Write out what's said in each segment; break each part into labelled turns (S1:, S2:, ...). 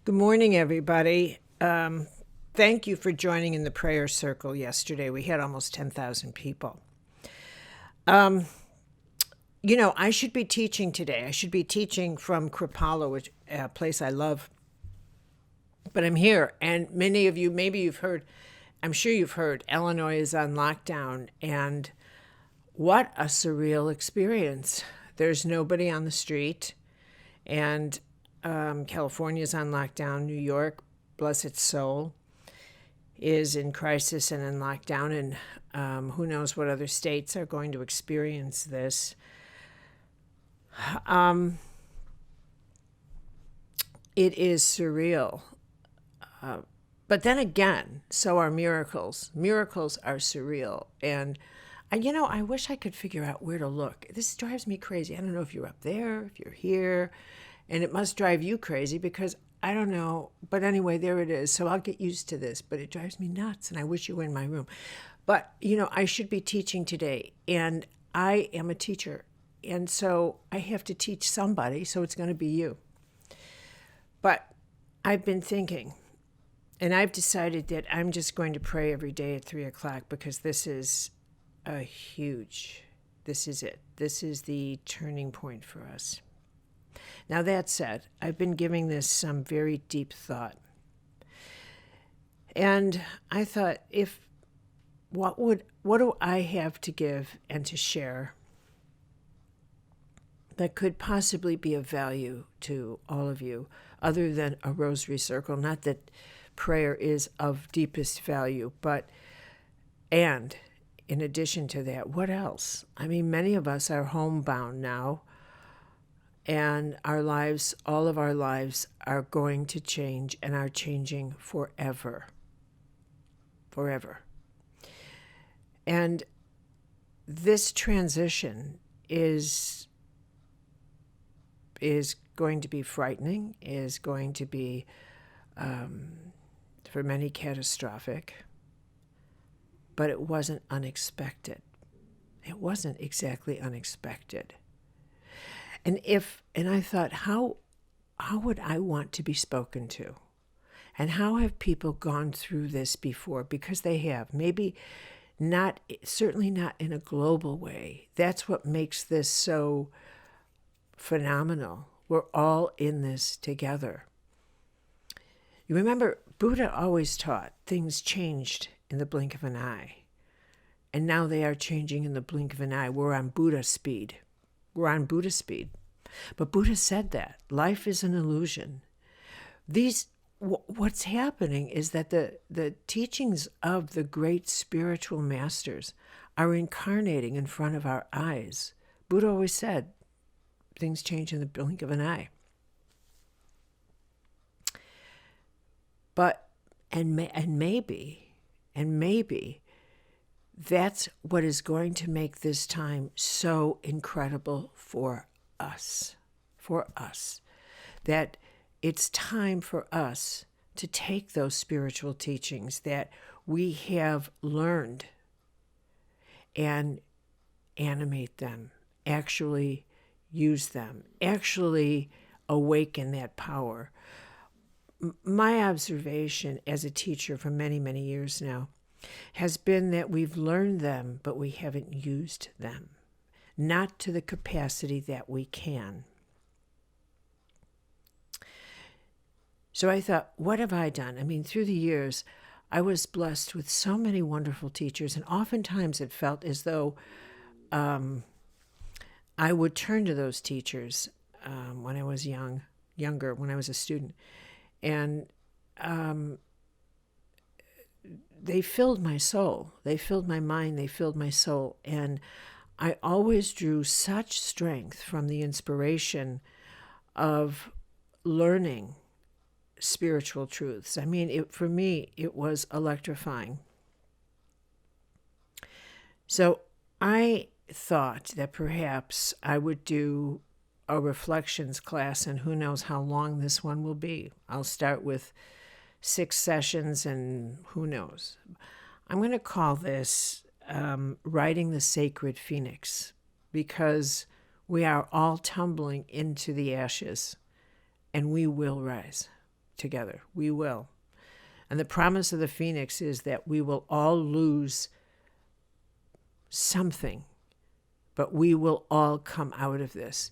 S1: Good morning, everybody. Thank you for joining in the prayer circle yesterday. We had almost 10,000 people. I should be teaching today. I should be teaching from Kripalu, which a place I love. But I'm here, and many of you, maybe you've heard, I'm sure you've heard, Illinois is on lockdown, and what a surreal experience. There's nobody on the street, and California's on lockdown. New York, bless its soul, is in crisis and in lockdown, and who knows what other states are going to experience this. It is surreal. But then again, so are miracles. Miracles are surreal. And, I wish I could figure out where to look. This drives me crazy. I don't know if you're up there, if you're here, and it must drive you crazy because I don't know. But anyway, there it is. So I'll get used to this, but it drives me nuts, and I wish you were in my room. But, I should be teaching today, and I am a teacher. And so I have to teach somebody, so it's going to be you. But I've been thinking, and I've decided that I'm just going to pray every day at 3 o'clock because this is this is it. This is the turning point for us. Now, that said, I've been giving this some very deep thought. And I thought, what do I have to give and to share that could possibly be of value to all of you, other than a rosary circle? Not that prayer is of deepest value, and in addition to that, what else? I mean, many of us are homebound now, and our lives, all of our lives, are going to change and are changing forever. Forever. And this transition is going to be frightening, is going to be, for many, catastrophic. But it wasn't unexpected. It wasn't exactly unexpected. And I thought, how would I want to be spoken to? And how have people gone through this before? Because they have. Maybe not, certainly not in a global way. That's what makes this so phenomenal. We're all in this together. You remember, Buddha always taught things changed in the blink of an eye. And now they are changing in the blink of an eye. We're on Buddha speed. We're on Buddha speed. But Buddha said that life is an illusion. What's happening is that the teachings of the great spiritual masters are incarnating in front of our eyes. Buddha always said, things change in the blink of an eye. But, and maybe that's what is going to make this time so incredible for us, that it's time for us to take those spiritual teachings that we have learned and animate them, actually use them, actually awaken that power. My observation as a teacher for many, many years now has been that we've learned them, but we haven't used them, not to the capacity that we can. So I thought, what have I done? I mean, through the years, I was blessed with so many wonderful teachers, and oftentimes it felt as though I would turn to those teachers when I was younger, when I was a student, and they filled my soul. They filled my mind. They filled my soul. And I always drew such strength from the inspiration of learning spiritual truths. I mean, for me, it was electrifying. So I thought that perhaps I would do a reflections class, and who knows how long this one will be. I'll start with 6 sessions, and who knows. I'm going to call this Riding the Sacred Phoenix, because we are all tumbling into the ashes, and we will rise. together. We will. And the promise of the Phoenix is that we will all lose something, but we will all come out of this.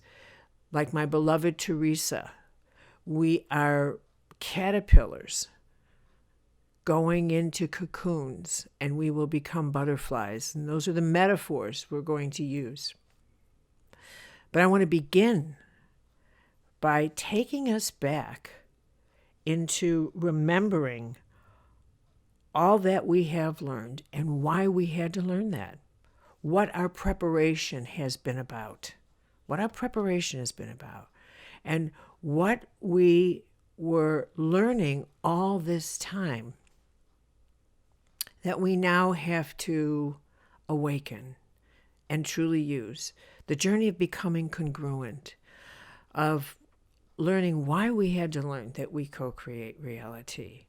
S1: Like my beloved Teresa, we are caterpillars going into cocoons, and we will become butterflies. And those are the metaphors we're going to use. But I want to begin by taking us back into remembering all that we have learned and why we had to learn that. What our preparation has been about. What our preparation has been about. And what we were learning all this time that we now have to awaken and truly use. The journey of becoming congruent, of learning why we had to learn that we co-create reality,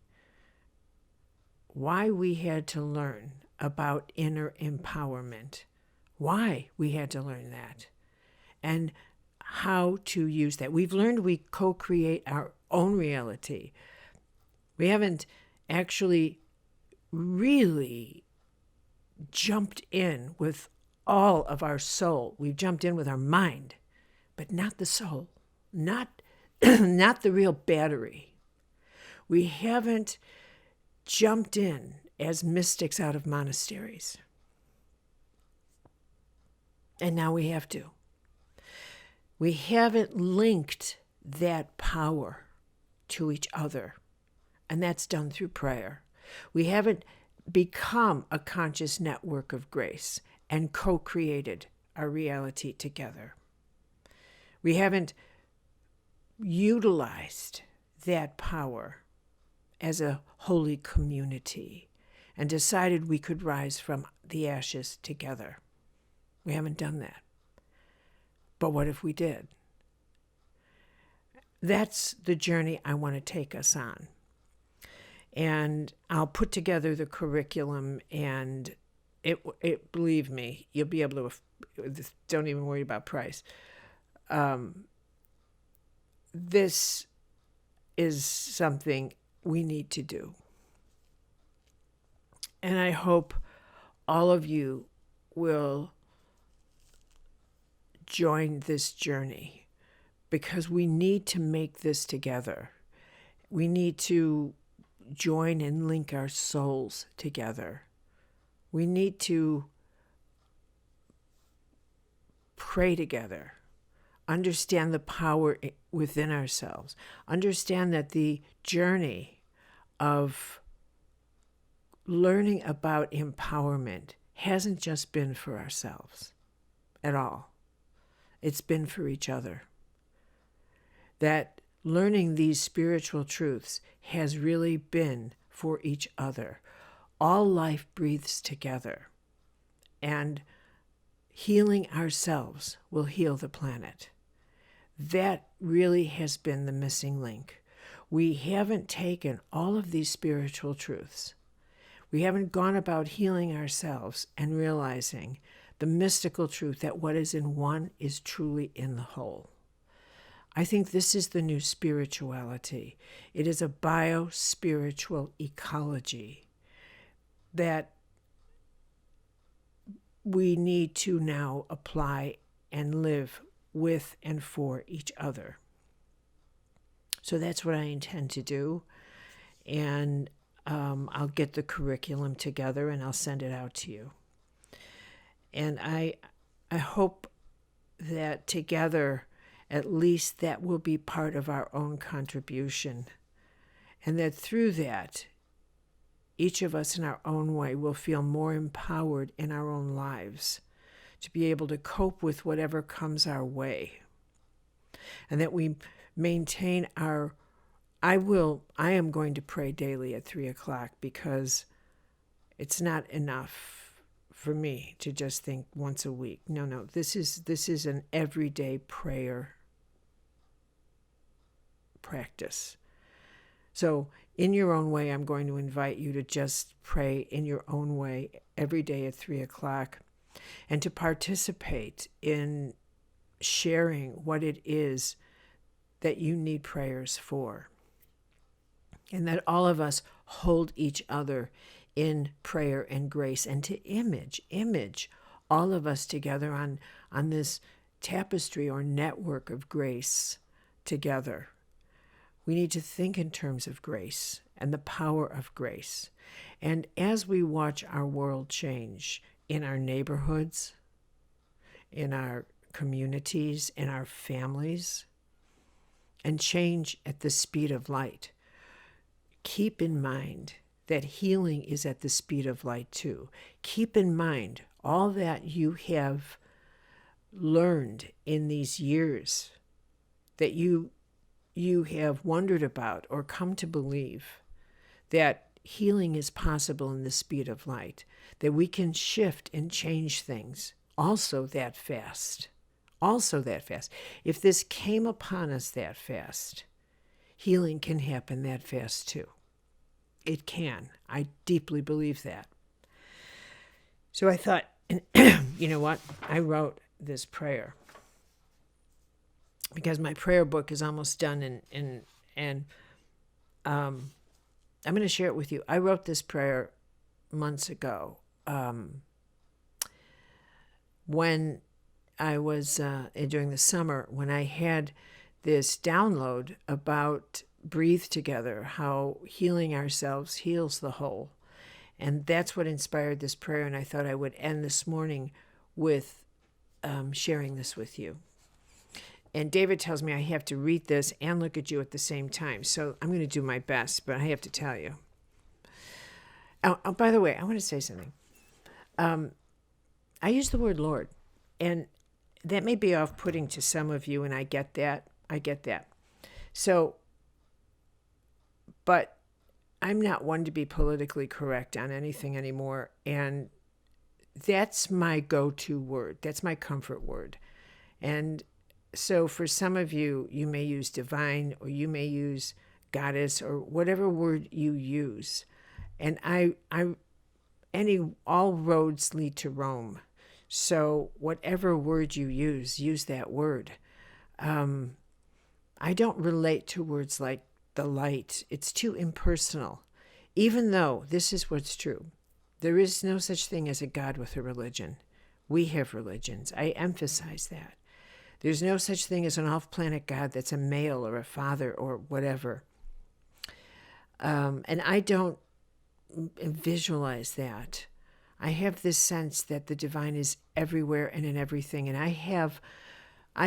S1: why we had to learn about inner empowerment, why we had to learn that, and how to use that. We've learned we co-create our own reality. We haven't actually really jumped in with all of our soul. We've jumped in with our mind, but not the soul, not not the real battery. We haven't jumped in as mystics out of monasteries. And now we have to. We haven't linked that power to each other, and that's done through prayer. We haven't become a conscious network of grace and co-created our reality together. We haven't utilized that power as a holy community and decided we could rise from the ashes together. We haven't done that. But what if we did? That's the journey I want to take us on. And I'll put together the curriculum, and it believe me, you'll be able to, don't even worry about price. This is something we need to do. And I hope all of you will join this journey, because we need to make this together. We need to join and link our souls together. We need to pray together, understand the power within ourselves, understand that the journey of learning about empowerment hasn't just been for ourselves at all. It's been for each other. That learning these spiritual truths has really been for each other. All life breathes together, and healing ourselves will heal the planet. That really has been the missing link. We haven't taken all of these spiritual truths. We haven't gone about healing ourselves and realizing the mystical truth that what is in one is truly in the whole. I think this is the new spirituality. It is a BioSpiritual Ecology that we need to now apply and live with and for each other. So that's what I intend to do. And I'll get the curriculum together and I'll send it out to you. And I hope that together, at least that will be part of our own contribution. And that through that, each of us in our own way will feel more empowered in our own lives to be able to cope with whatever comes our way. And that we maintain I am going to pray daily at 3:00, because it's not enough for me to just think once a week. No, this is an everyday prayer practice. So in your own way, I'm going to invite you to just pray in your own way every day at 3:00, and to participate in sharing what it is that you need prayers for. and that all of us hold each other in prayer and grace, and to image all of us together on this tapestry or network of grace together. We need to think in terms of grace and the power of grace. And as we watch our world change in our neighborhoods, in our communities, in our families, and change at the speed of light, keep in mind that healing is at the speed of light too. Keep in mind all that you have learned in these years that you have wondered about or come to believe, that healing is possible in the speed of light, that we can shift and change things also that fast. Also that fast. If this came upon us that fast, healing can happen that fast too. It can. I deeply believe that. So I thought, you know what? I wrote this prayer because my prayer book is almost done, and I'm going to share it with you. I wrote this prayer months ago when I was during the summer, when I had this download about breathe together, how healing ourselves heals the whole. And that's what inspired this prayer. And I thought I would end this morning with sharing this with you. And David tells me I have to read this and look at you at the same time. So I'm going to do my best, but I have to tell you. Oh, by the way, I want to say something. I use the word Lord, and that may be off-putting to some of you, and I get that. So, but I'm not one to be politically correct on anything anymore, and that's my go-to word. That's my comfort word. And so for some of you, you may use divine, or you may use goddess, or whatever word you use. And all roads lead to Rome. So whatever word you use that word. I don't relate to words like the light. It's too impersonal. Even though this is what's true. There is no such thing as a God with a religion. We have religions. I emphasize that. There's no such thing as an off-planet God that's a male or a father or whatever. And I don't visualize that. I have this sense that the divine is everywhere and in everything. And I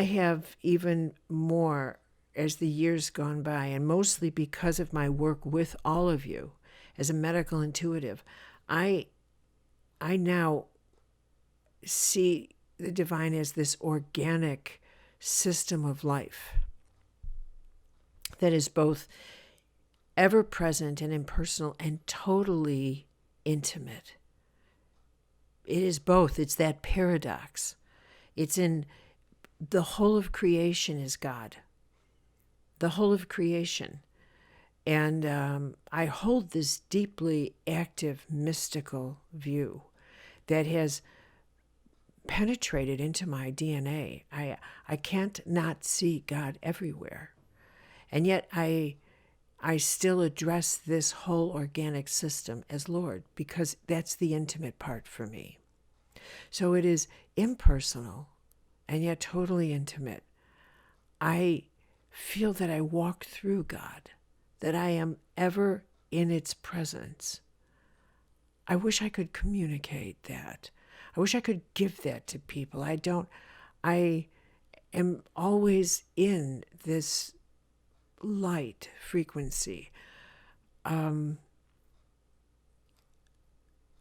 S1: have even more as the years gone by, and mostly because of my work with all of you as a medical intuitive, I now see the divine as this organic system of life that is both ever present and impersonal and totally intimate. It is both. It's that paradox. It's in the whole of creation is God. The whole of creation. And I hold this deeply active, mystical view that has penetrated into my DNA. I can't not see God everywhere. And yet I still address this whole organic system as Lord, because that's the intimate part for me. So it is impersonal and yet totally intimate. I feel that I walk through God, that I am ever in its presence. I wish I could communicate that. I wish I could give that to people. I am always in this light frequency. And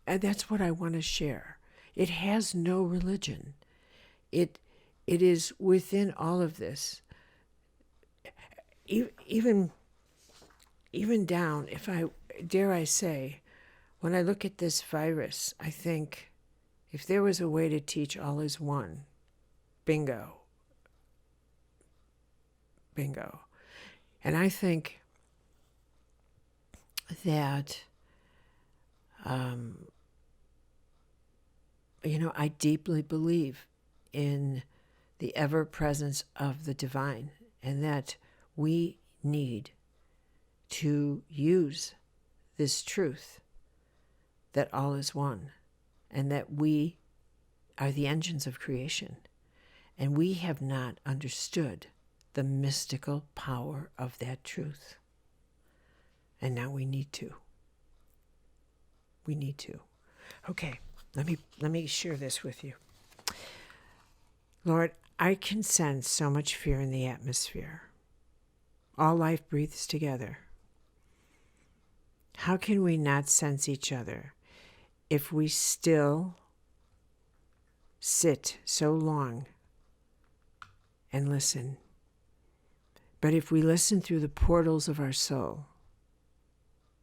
S1: that's what I want to share. It has no religion. It is within all of this. Even down, if I dare I say, when I look at this virus, I think if there was a way to teach all is one, bingo. And I think that, I deeply believe in the ever presence of the divine, and that we need to use this truth that all is one and that we are the engines of creation. And we have not understood the mystical power of that truth. And now we need to. We need to. Okay, let me share this with you. Lord, I can sense so much fear in the atmosphere. All life breathes together. How can we not sense each other if we still sit so long and listen? But if we listen through the portals of our soul,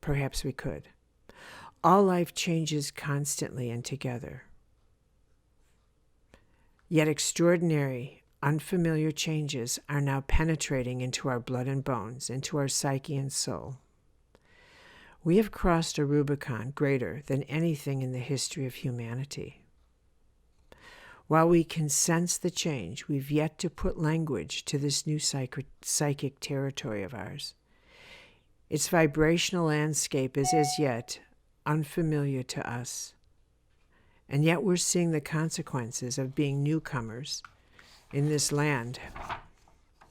S1: perhaps we could. All life changes constantly and together. Yet extraordinary, unfamiliar changes are now penetrating into our blood and bones, into our psyche and soul. We have crossed a Rubicon greater than anything in the history of humanity. While we can sense the change, we've yet to put language to this new psychic territory of ours. Its vibrational landscape is as yet unfamiliar to us. And yet we're seeing the consequences of being newcomers in this land,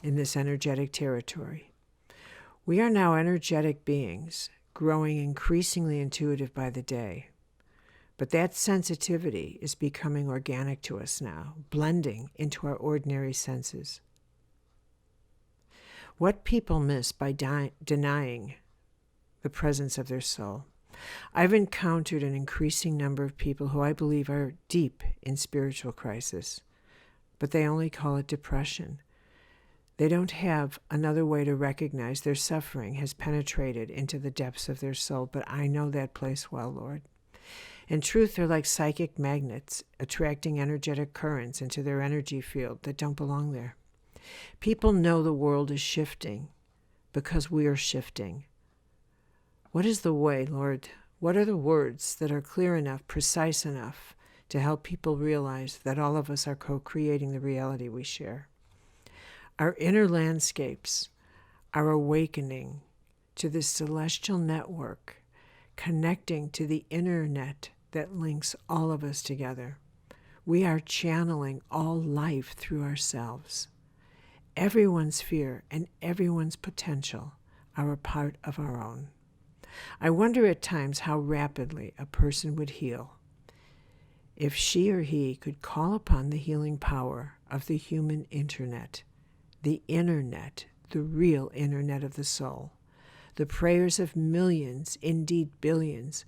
S1: in this energetic territory. We are now energetic beings, growing increasingly intuitive by the day. But that sensitivity is becoming organic to us now, blending into our ordinary senses. What people miss by denying the presence of their soul. I've encountered an increasing number of people who I believe are deep in spiritual crisis, but they only call it depression. They don't have another way to recognize their suffering has penetrated into the depths of their soul, but I know that place well, Lord. In truth, they're like psychic magnets, attracting energetic currents into their energy field that don't belong there. People know the world is shifting because we are shifting. What is the way, Lord? What are the words that are clear enough, precise enough to help people realize that all of us are co-creating the reality we share? Our inner landscapes are awakening to this celestial network, connecting to the internet that links all of us together. We are channeling all life through ourselves. Everyone's fear and everyone's potential are a part of our own. I wonder at times how rapidly a person would heal if she or he could call upon the healing power of the human internet, the real internet of the soul, the prayers of millions, indeed billions,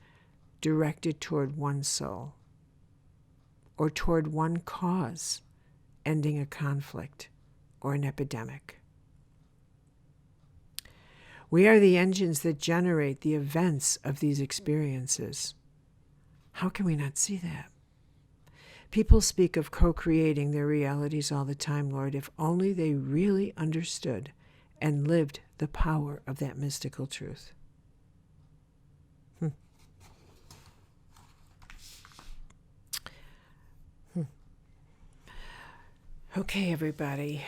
S1: directed toward one soul or toward one cause, ending a conflict or an epidemic. We are the engines that generate the events of these experiences. How can we not see that? People speak of co-creating their realities all the time, Lord, if only they really understood and lived the power of that mystical truth. Okay, everybody.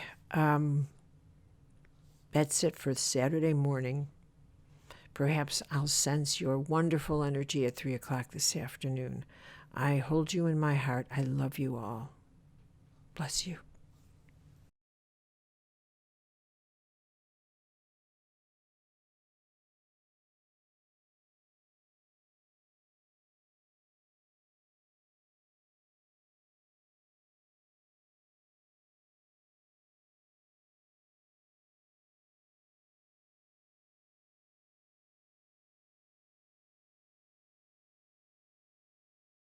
S1: That's it for Saturday morning. Perhaps I'll sense your wonderful energy at 3 o'clock this afternoon. I hold you in my heart. I love you all. Bless you.